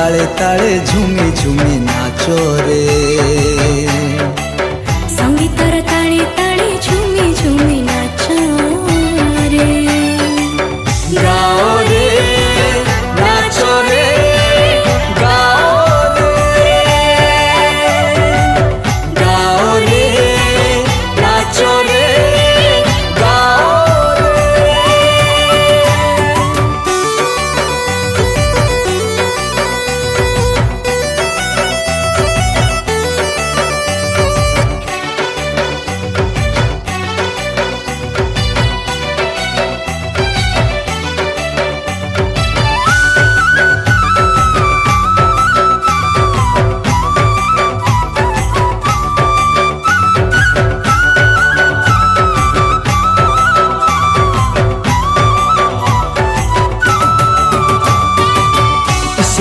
ताले ताले झुमी झुमी नाचो रे। संगीतर ताले ताले झुमी झुमी नाचो रे। गाओ रे नाचो रे गाओ रे नाचो रे गाओ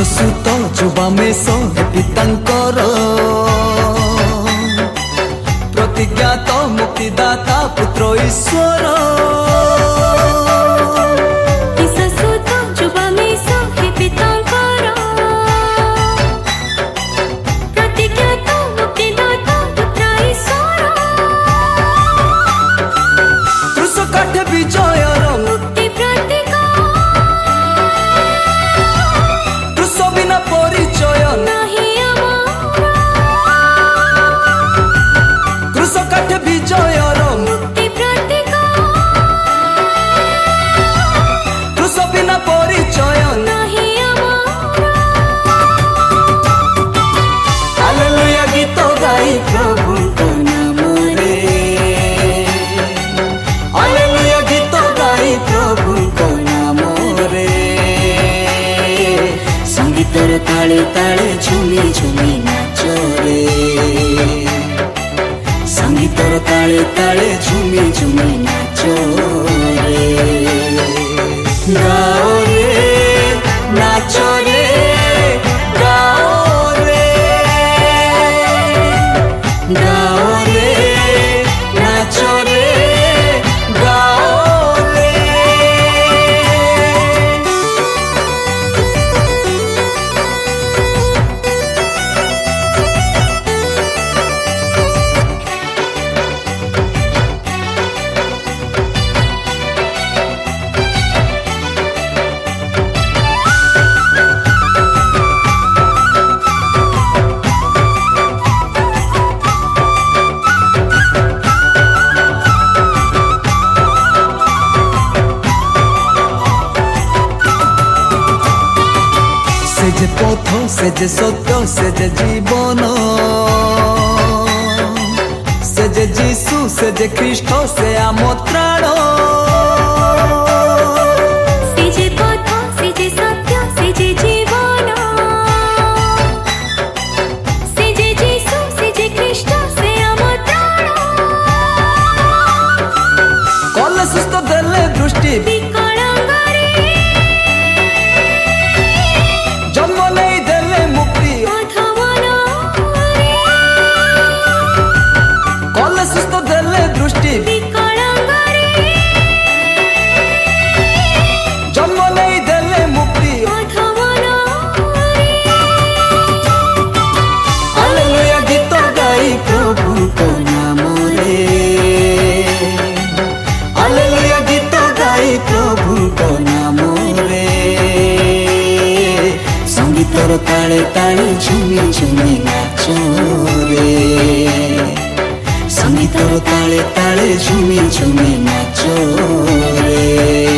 सुत चुबा में पितांकर प्रतिज्ञा तो मुक्तिदाता पुत्र ईश्वर। संगीतर ताले ताले झुमी झुमी नाचो रे। संगीतर ताले ताले झुमी झुमी नाचो रे। गाओ रे नाचो रे गाओ रे गाओ रे नाचो रे गाओ रे। से जे पथ से जे सत्य से जे जीवन से जे जीशु से जे ख्रीष्ट से आम त्राण। से जे पथ से जे सत्य से जे जीवन से जे जीशु से जे ख्रीष्ट से आम त्राण। कले सुस्थ देले दृष्टि जन्म नहीं देले मुक्ति कले सुस्थ देले दृष्टि जन्म नहीं देले मुक्ति। हालेलुया गीत गाई प्रभु को नाम रे। हालेलुया गीत गाई प्रभु को नाम रे। संगीतर ताले ताले झुमी झुमी नाचो रे। संगीतर ताले ताले झुमी झुमी नाचो रे।